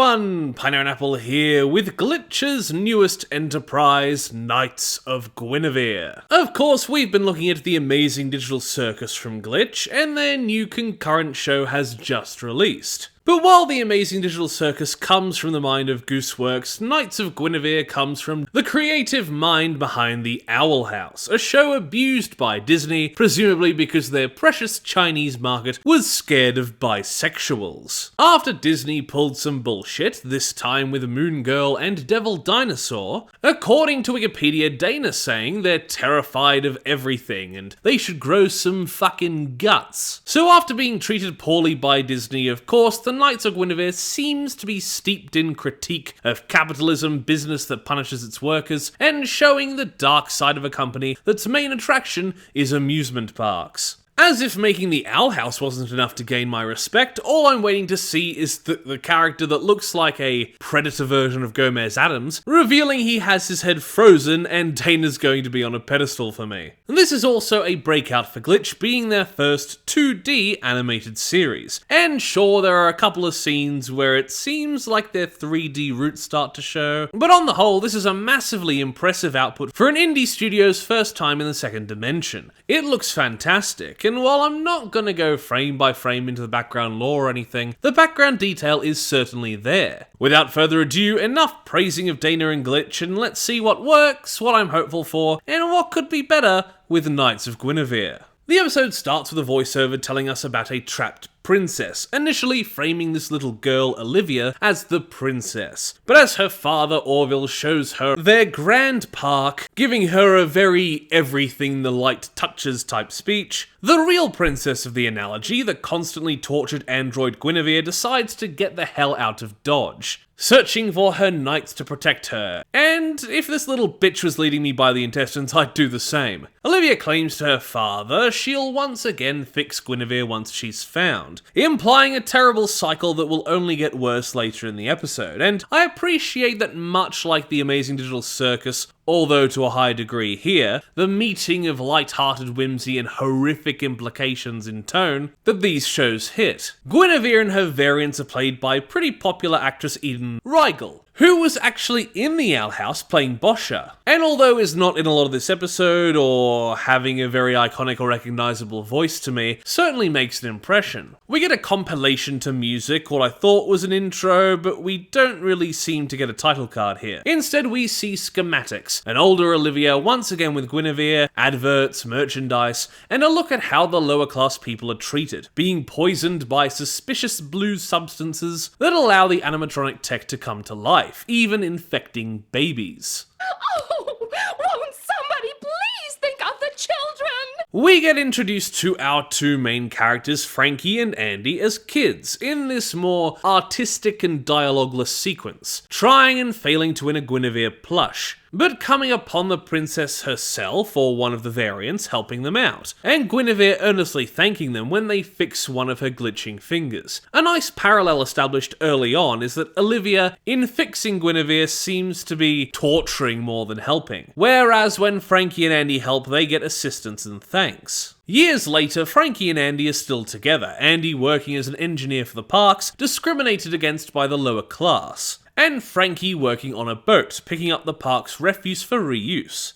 everyone, Pineapple here with Glitch's newest enterprise, Knights of Guinevere. Of course, we've been looking at the amazing digital circus from Glitch, and their new concurrent show has just released. But while the amazing digital circus comes from the mind of Gooseworks, Knights of Guinevere comes from the creative mind behind the Owl House, a show abused by Disney, presumably because their precious Chinese market was scared of bisexuals. After Disney pulled some bullshit, this time with Moon Girl and Devil Dinosaur, according to Wikipedia, Dana saying they're terrified of everything and they should grow some fucking guts. So after being treated poorly by Disney, of course, the Knights of Guinevere seems to be steeped in critique of capitalism, business that punishes its workers, and showing the dark side of a company that's main attraction is amusement parks. As if making the Owl House wasn't enough to gain my respect, all I'm waiting to see is the character that looks like a Predator version of Gomez Adams, revealing he has his head frozen and Dana's going to be on a pedestal for me. And this is also a breakout for Glitch, being their first 2D animated series. And sure, there are a couple of scenes where it seems like their 3D roots start to show, but on the whole, this is a massively impressive output for an indie studio's first time in the second dimension. It looks fantastic, and while I'm not gonna go frame by frame into the background lore or anything, the background detail is certainly there. Without further ado, enough praising of Dana and Glitch, and let's see what works, what I'm hopeful for, and what could be better with Knights of Guinevere. The episode starts with a voiceover telling us about a trapped princess, initially framing this little girl, Olivia, as the princess. But as her father, Orville, shows her their grand park, giving her a very everything the light touches type speech, the real princess of the analogy, the constantly tortured android Guinevere, decides to get the hell out of Dodge, searching for her knights to protect her. And if this little bitch was leading me by the intestines, I'd do the same. Olivia claims to her father she'll once again fix Guinevere once she's found, implying a terrible cycle that will only get worse later in the episode. And I appreciate that, much like the amazing digital circus, although to a high degree here, the meeting of light-hearted whimsy and horrific implications in tone that these shows hit. Guinevere and her variants are played by pretty popular actress Eden Rigel, who was actually in the Owl House playing Boscha, and although is not in a lot of this episode or having a very iconic or recognizable voice to me, certainly makes an impression. We get a compilation to music, what I thought was an intro, but we don't really seem to get a title card here. Instead, we see schematics, an older Olivia once again with Guinevere, adverts, merchandise, and a look at how the lower class people are treated, being poisoned by suspicious blue substances that allow the animatronic tech to come to life, even infecting babies. Oh, won't somebody please think of the children? We get introduced to our two main characters, Frankie and Andy, as kids, in this more artistic and dialogueless sequence, trying and failing to win a Guinevere plush, but coming upon the princess herself, or one of the variants, helping them out, and Guinevere earnestly thanking them when they fix one of her glitching fingers. A nice parallel established early on is that Olivia, in fixing Guinevere, seems to be torturing more than helping, whereas when Frankie and Andy help, they get assistance and thanks. Years later, Frankie and Andy are still together, Andy working as an engineer for the parks, discriminated against by the lower class, and Frankie working on a boat, picking up the park's refuse for reuse.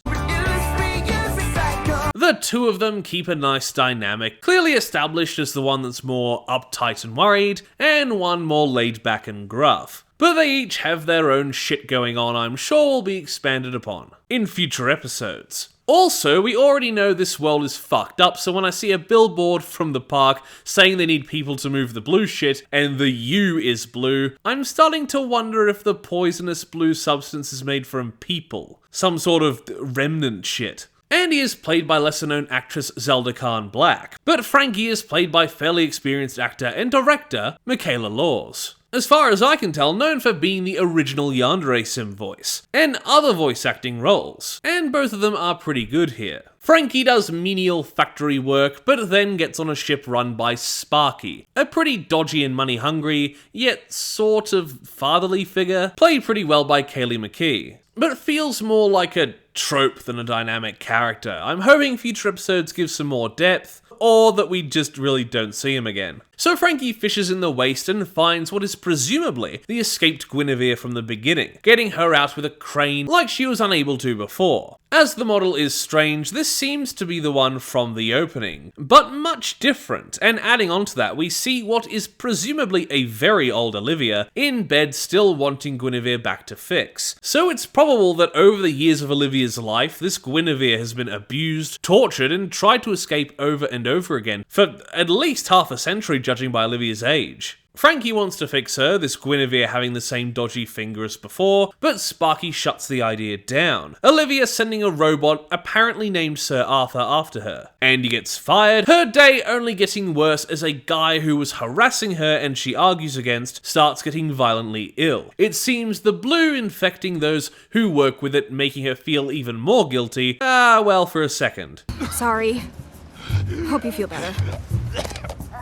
The two of them keep a nice dynamic, clearly established as the one that's more uptight and worried, and one more laid back and gruff. But they each have their own shit going on I'm sure will be expanded upon in future episodes. Also, we already know this world is fucked up, so when I see a billboard from the park saying they need people to move the blue shit, and the U is blue, I'm starting to wonder if the poisonous blue substance is made from people. Some sort of remnant shit. Andy is played by lesser-known actress Zelda Khan Black, but Frankie is played by fairly experienced actor and director Michaela Laws. As far as I can tell, known for being the original Yandere Sim voice, and other voice acting roles, and both of them are pretty good here. Frankie does menial factory work, but then gets on a ship run by Sparky, a pretty dodgy and money-hungry, yet sort of fatherly figure, played pretty well by Kaylee McKee, but feels more like a trope than a dynamic character. I'm hoping future episodes give some more depth, or that we just really don't see him again. So Frankie fishes in the waste and finds what is presumably the escaped Guinevere from the beginning, getting her out with a crane like she was unable to before. As the model is strange, this seems to be the one from the opening, but much different, and adding on to that, we see what is presumably a very old Olivia in bed still wanting Guinevere back to fix. So it's probable that over the years of Olivia's life, this Guinevere has been abused, tortured, and tried to escape over and over again for at least half a century judging by Olivia's age. Frankie wants to fix her, this Guinevere having the same dodgy finger as before, but Sparky shuts the idea down, Olivia sending a robot apparently named Sir Arthur after her. Andy gets fired, her day only getting worse as a guy who was harassing her and she argues against starts getting violently ill. It seems the blue infecting those who work with it, making her feel even more guilty, well, for a second. Sorry. Hope you feel better.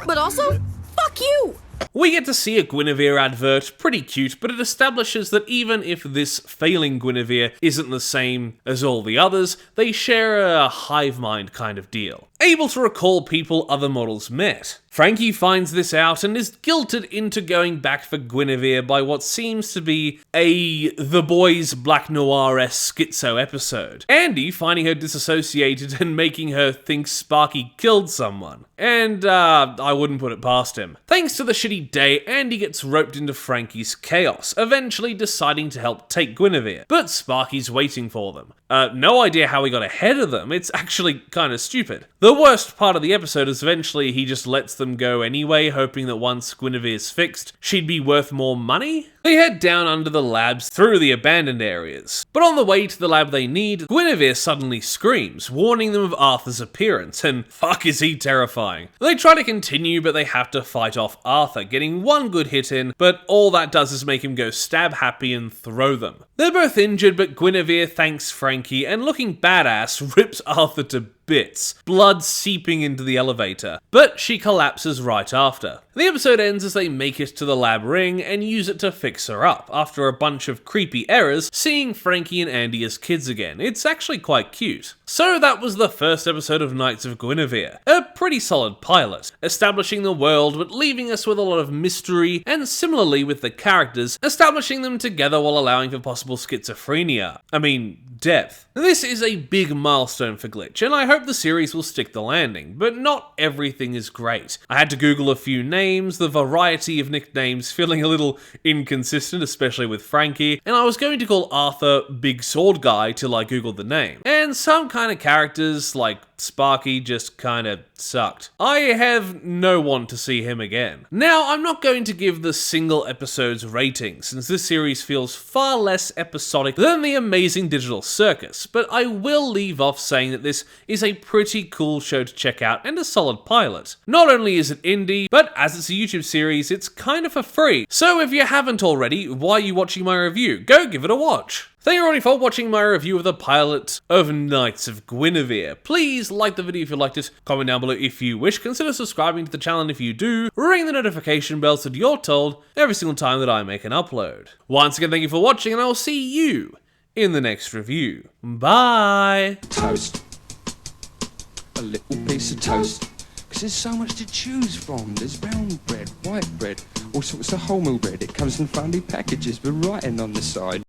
But also, fuck you! We get to see a Guinevere advert, pretty cute, but it establishes that even if this failing Guinevere isn't the same as all the others, they share a hive mind kind of deal. Able to recall people other models met. Frankie finds this out and is guilted into going back for Guinevere by what seems to be a The Boys Black Noir-esque schizo episode. Andy finding her disassociated and making her think Sparky killed someone. And, I wouldn't put it past him. Thanks to the shitty day, Andy gets roped into Frankie's chaos, eventually deciding to help take Guinevere. But Sparky's waiting for them. No idea how he got ahead of them, it's actually kinda stupid. The worst part of the episode is eventually he just lets them go anyway, hoping that once Guinevere's fixed, she'd be worth more money? They head down under the labs through the abandoned areas. But on the way to the lab they need, Guinevere suddenly screams, warning them of Arthur's appearance, and fuck is he terrifying. They try to continue, but they have to fight off Arthur, getting one good hit in, but all that does is make him go stab happy and throw them. They're both injured, but Guinevere thanks Frankie, and looking badass, rips Arthur to bits, blood seeping into the elevator, but she collapses right after. The episode ends as they make it to the lab ring and use it to fix her up, after a bunch of creepy errors, seeing Frankie and Andy as kids again. It's actually quite cute. So that was the first episode of Knights of Guinevere. A pretty solid pilot, establishing the world but leaving us with a lot of mystery, and similarly with the characters, establishing them together while allowing for possible schizophrenia. Depth. This is a big milestone for Glitch, and I hope the series will stick the landing, but not everything is great. I had to Google a few names, the variety of nicknames feeling a little inconsistent, especially with Frankie, and I was going to call Arthur Big Sword Guy till I googled the name. And some kind of characters, like Sparky, just kinda sucked. I have no want to see him again. Now, I'm not going to give the single episode's rating, since this series feels far less episodic than the Amazing Digital Circus, but I will leave off saying that this is a pretty cool show to check out and a solid pilot. Not only is it indie, but as it's a YouTube series, it's kind of for free. So if you haven't already, why are you watching my review? Go give it a watch. Thank you everybody for watching my review of the pilot of Knights of Guinevere. Please like the video if you liked it, comment down below if you wish, consider subscribing to the channel if you do, ring the notification bell so that you're told every single time that I make an upload. Once again, thank you for watching, and I will see you in the next review. Bye! Toast. A little piece of toast. Because there's so much to choose from. There's brown bread, white bread, all sorts of wholemeal bread. It comes in funny packages with writing on the side.